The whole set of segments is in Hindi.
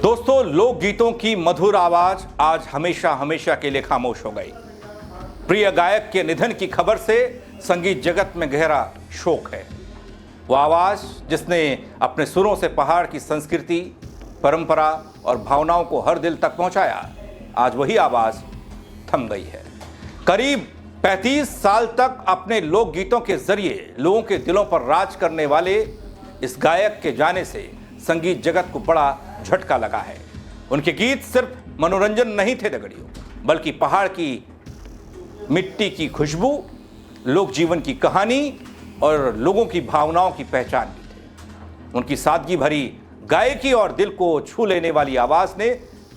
दोस्तों, लोकगीतों की मधुर आवाज आज हमेशा हमेशा के लिए खामोश हो गई। प्रिय गायक के निधन की खबर से संगीत जगत में गहरा शोक है। वो आवाज जिसने अपने सुरों से पहाड़ की संस्कृति, परंपरा और भावनाओं को हर दिल तक पहुंचाया, आज वही आवाज थम गई है। करीब 35 साल तक अपने लोकगीतों के जरिए लोगों के दिलों पर राज करने वाले इस गायक के जाने से संगीत जगत को बड़ा झटका लगा है। उनके गीत सिर्फ मनोरंजन नहीं थे दगड़ियों, बल्कि पहाड़ की मिट्टी की खुशबू, लोक जीवन की कहानी और लोगों की भावनाओं की पहचान भी थे। उनकी सादगी भरी गायकी और दिल को छू लेने वाली आवाज ने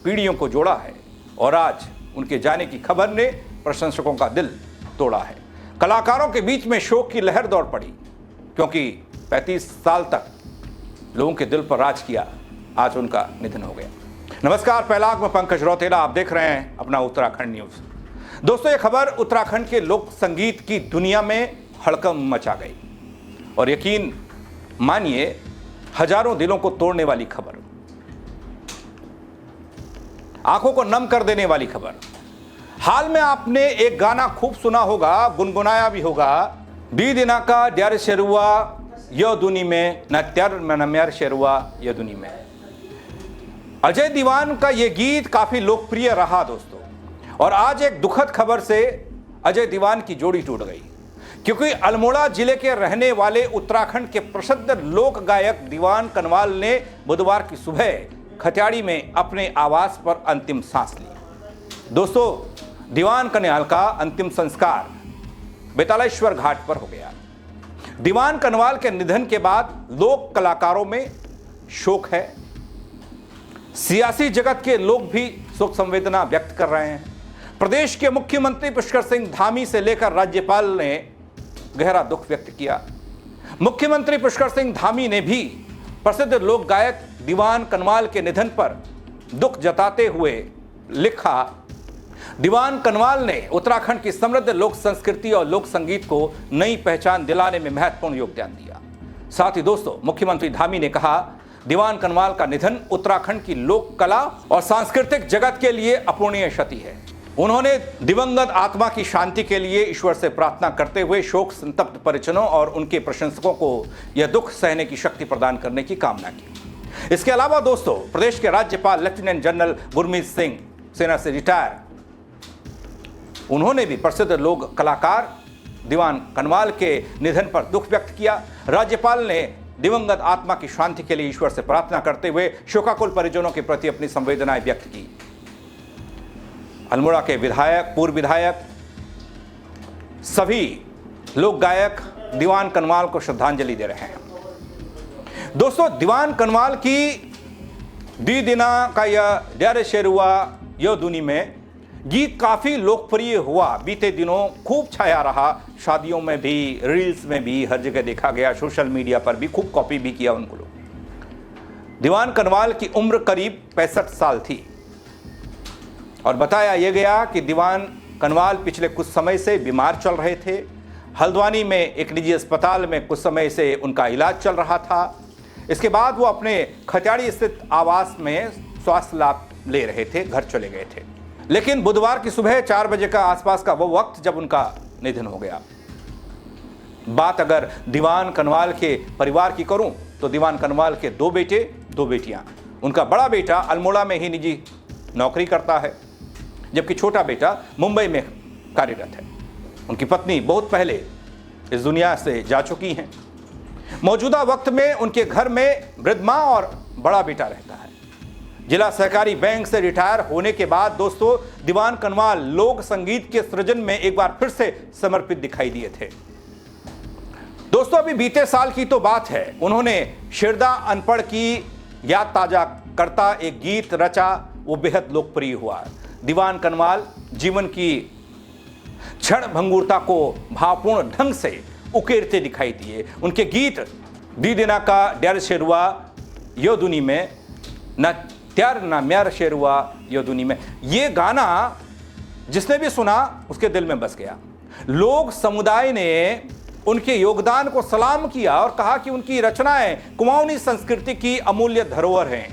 पीढ़ियों को जोड़ा है और आज उनके जाने की खबर ने प्रशंसकों का दिल तोड़ा है। कलाकारों के बीच में शोक की लहर दौड़ पड़ी, क्योंकि 35 साल तक लोगों के दिल पर राज किया, आज उनका निधन हो गया। नमस्कार, पहलाग में पंकज रौतेला, आप देख रहे हैं अपना उत्तराखंड न्यूज। दोस्तों, ये खबर उत्तराखंड के लोक संगीत की दुनिया में हड़कंप मचा गई और यकीन मानिए हजारों दिलों को तोड़ने वाली खबर, आंखों को नम कर देने वाली खबर। हाल में आपने एक गाना खूब सुना होगा, गुनगुनाया भी होगा, दी दिना का ड्यार शेरुआ यो दुनी में न त्यार न म्यार शेरुआ यो दुनी में। अजय दीवान का यह गीत काफी लोकप्रिय रहा दोस्तों, और आज एक दुखद खबर से अजय दीवान की जोड़ी टूट गई, क्योंकि अल्मोड़ा जिले के रहने वाले उत्तराखंड के प्रसिद्ध लोक गायक दीवान कनवाल ने बुधवार की सुबह खत्याड़ी में अपने आवास पर अंतिम सांस ली। दोस्तों, दीवान कनवाल का अंतिम संस्कार बेतालेश्वर घाट पर हो गया। दीवान कनवाल के निधन के बाद लोक कलाकारों में शोक है। सियासी जगत के लोग भी शोक संवेदना व्यक्त कर रहे हैं। प्रदेश के मुख्यमंत्री पुष्कर सिंह धामी से लेकर राज्यपाल ने गहरा दुख व्यक्त किया। मुख्यमंत्री पुष्कर सिंह धामी ने भी प्रसिद्ध लोक गायक दीवान कनवाल के निधन पर दुख जताते हुए लिखा, दीवान कनवाल ने उत्तराखंड की समृद्ध लोक संस्कृति और लोक संगीत को नई पहचान दिलाने में महत्वपूर्ण योगदान दिया। साथ ही दोस्तों, मुख्यमंत्री धामी ने कहा, दीवान कनवाल का निधन उत्तराखंड की लोक कला और सांस्कृतिक जगत के लिए अपूरणीय क्षति है। उन्होंने दिवंगत आत्मा की शांति के लिए ईश्वर से प्रार्थना करते हुए शोक संतप्त परिजनों और उनके प्रशंसकों को यह दुख सहने की शक्ति प्रदान करने की कामना की। इसके अलावा दोस्तों, प्रदेश के राज्यपाल लेफ्टिनेंट जनरल गुरमीत सिंह सेना से रिटायर, उन्होंने भी प्रसिद्ध लोक कलाकार दीवान कनवाल के निधन पर दुख व्यक्त किया। राज्यपाल ने दिवंगत आत्मा की शांति के लिए ईश्वर से प्रार्थना करते हुए शोकाकुल परिजनों के प्रति अपनी संवेदनाएं व्यक्त की। अल्मोड़ा के विधायक, पूर्व विधायक, सभी लोक गायक दीवान कनवाल को श्रद्धांजलि दे रहे हैं। दोस्तों, दीवान कनवाल की दी दिना का यह ड्यार शेरुआ यो दुनी में गीत काफी लोकप्रिय हुआ। बीते दिनों खूब छाया रहा, शादियों में भी, रील्स में भी, हर जगह देखा गया, सोशल मीडिया पर भी खूब कॉपी भी किया उनको लोग। दीवान कनवाल की उम्र करीब 65 साल थी और बताया यह गया कि दीवान कनवाल पिछले कुछ समय से बीमार चल रहे थे। हल्द्वानी में एक निजी अस्पताल में कुछ समय से उनका इलाज चल रहा था। इसके बाद वो अपने खत्याड़ी स्थित आवास में स्वास्थ्य लाभ ले रहे थे, घर चले गए थे। लेकिन बुधवार की सुबह 4 बजे का आसपास का वो वक्त जब उनका निधन हो गया। बात अगर दीवान कनवाल के परिवार की करूं तो दीवान कनवाल के 2 बेटे, 2 बेटियां। उनका बड़ा बेटा अल्मोड़ा में ही निजी नौकरी करता है, जबकि छोटा बेटा मुंबई में कार्यरत है। उनकी पत्नी बहुत पहले इस दुनिया से जा चुकी हैं। मौजूदा वक्त में उनके घर में वृद्ध मां और बड़ा बेटा रहता है। जिला सहकारी बैंक से रिटायर होने के बाद दोस्तों, दीवान कनवाल लोक संगीत के सृजन में एक बार फिर से समर्पित दिखाई दिए थे। दोस्तों, अभी बीते साल की तो बात है, उन्होंने शिरदा अनपढ़ की याद ताजा करता एक गीत रचा, वो बेहद लोकप्रिय हुआ। दीवान कनवाल जीवन की क्षण भंगुरता को भावपूर्ण ढंग से उकेरते दिखाई दिए। उनके गीत दी दिना का ड्यार शेरुआ यो दुनी में न त्यार ना म्यार शेरुआ यो दुनी में, ये गाना जिसने भी सुना उसके दिल में बस गया। लोग समुदाय ने उनके योगदान को सलाम किया और कहा कि उनकी रचनाएं कुमाऊनी संस्कृति की अमूल्य धरोहर हैं।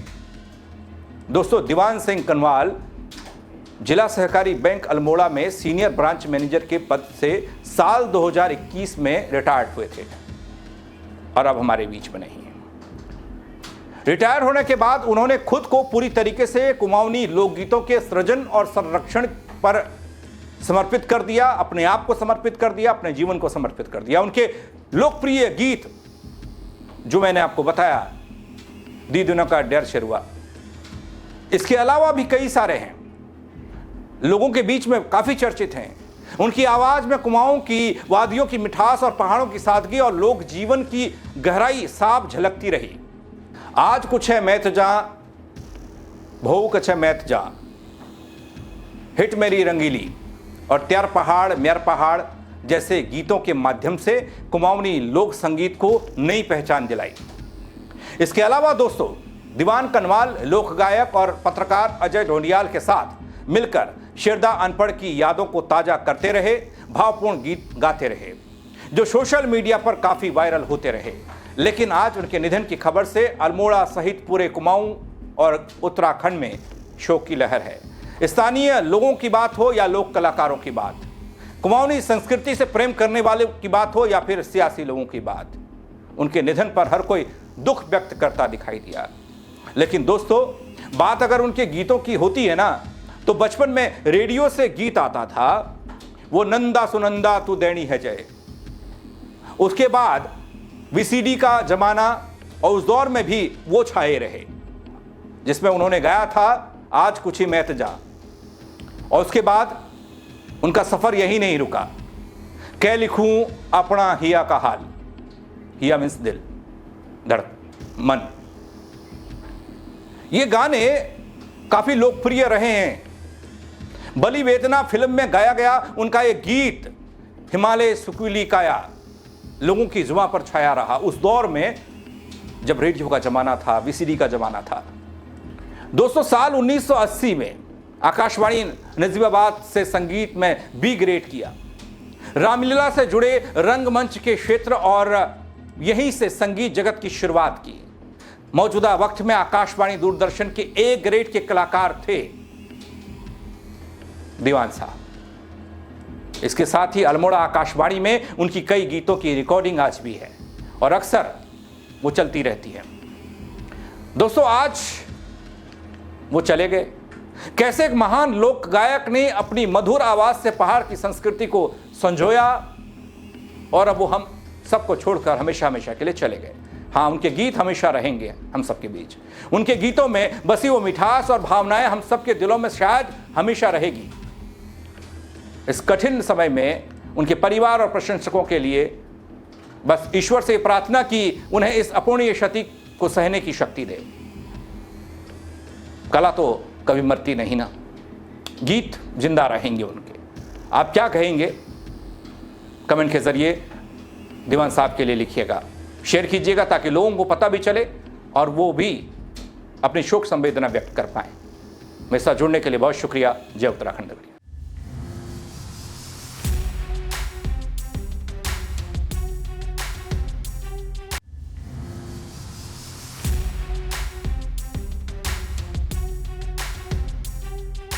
दोस्तों, दीवान सिंह कनवाल जिला सहकारी बैंक अल्मोड़ा में सीनियर ब्रांच मैनेजर के पद से साल 2021 में रिटायर्ड हुए थे और अब हमारे बीच में नहीं है। रिटायर होने के बाद उन्होंने खुद को पूरी तरीके से कुमाऊनी लोकगीतों के सृजन और संरक्षण पर समर्पित कर दिया, अपने आप को समर्पित कर दिया, अपने जीवन को समर्पित कर दिया। उनके लोकप्रिय गीत जो मैंने आपको बताया, दीदियों का डेर शेरुआ, इसके अलावा भी कई सारे हैं, लोगों के बीच में काफी चर्चित हैं। उनकी आवाज में कुमाऊं की वादियों की मिठास और पहाड़ों की सादगी और लोक जीवन की गहराई साफ झलकती रही। आज कुछ है मैं तुझा, भऊ कछ है मैं तुझा, हिट मेरी रंगीली और त्यार पहाड़ म्यार पहाड़ जैसे गीतों के माध्यम से कुमाऊनी लोक संगीत को नई पहचान दिलाई। इसके अलावा दोस्तों, दीवान कनवाल लोक गायक और पत्रकार अजय ढोंडियाल के साथ मिलकर शेरदा अनपढ़ की यादों को ताजा करते रहे, भावपूर्ण गीत गाते रहे जो सोशल मीडिया पर काफी वायरल होते रहे। लेकिन आज उनके निधन की खबर से अल्मोड़ा सहित पूरे कुमाऊं और उत्तराखंड में शोक की लहर है। स्थानीय लोगों की बात हो या लोक कलाकारों की बात, कुमाऊनी संस्कृति से प्रेम करने वाले की बात हो या फिर सियासी लोगों की बात, उनके निधन पर हर कोई दुख व्यक्त करता दिखाई दिया। लेकिन दोस्तों, बात अगर उनके गीतों की होती है ना, तो बचपन में रेडियो से गीत आता था, वो नंदा सुनंदा तू दैनी है जय। उसके बाद वीसीडी का जमाना और उस दौर में भी वो छाए रहे जिसमें उन्होंने गाया था आज कुछ ही मैं तुझा। और उसके बाद उनका सफर यही नहीं रुका, कै लिखूं अपना हिया का हाल, हिया मीन्स दिल, धड़, मन। ये गाने काफी लोकप्रिय रहे हैं। बलि वेदना फिल्म में गाया गया उनका ये गीत हिमालय सुकीली काया लोगों की जुबां पर छाया रहा उस दौर में जब रेडियो का जमाना था, वीसीडी का जमाना था। दोस्तों, साल 1980 में आकाशवाणी नजीबाबाद से संगीत में बी ग्रेड किया, रामलीला से जुड़े रंगमंच के क्षेत्र और यहीं से संगीत जगत की शुरुआत की। मौजूदा वक्त में आकाशवाणी दूरदर्शन के ए ग्रेड के कलाकार थे दीवान साहब। इसके साथ ही अल्मोड़ा आकाशवाणी में उनकी कई गीतों की रिकॉर्डिंग आज भी है और अक्सर वो चलती रहती है। दोस्तों, आज वो चले गए। कैसे एक महान लोक गायक ने अपनी मधुर आवाज से पहाड़ की संस्कृति को संजोया और अब वो हम सबको छोड़कर हमेशा हमेशा के लिए चले गए। हाँ, उनके गीत हमेशा रहेंगे हम सबके बीच। उनके गीतों में बसी वो मिठास और भावनाएं हम सबके दिलों में शायद हमेशा रहेगी। इस कठिन समय में उनके परिवार और प्रशंसकों के लिए बस ईश्वर से प्रार्थना की उन्हें इस अपूर्णीय क्षति को सहने की शक्ति दे। कला तो कभी मरती नहीं ना, गीत जिंदा रहेंगे उनके। आप क्या कहेंगे कमेंट के जरिए दीवान साहब के लिए लिखिएगा, शेयर कीजिएगा ताकि लोगों को पता भी चले और वो भी अपनी शोक संवेदना व्यक्त कर पाएं। मेरे साथ जुड़ने के लिए बहुत शुक्रिया। जय उत्तराखंड।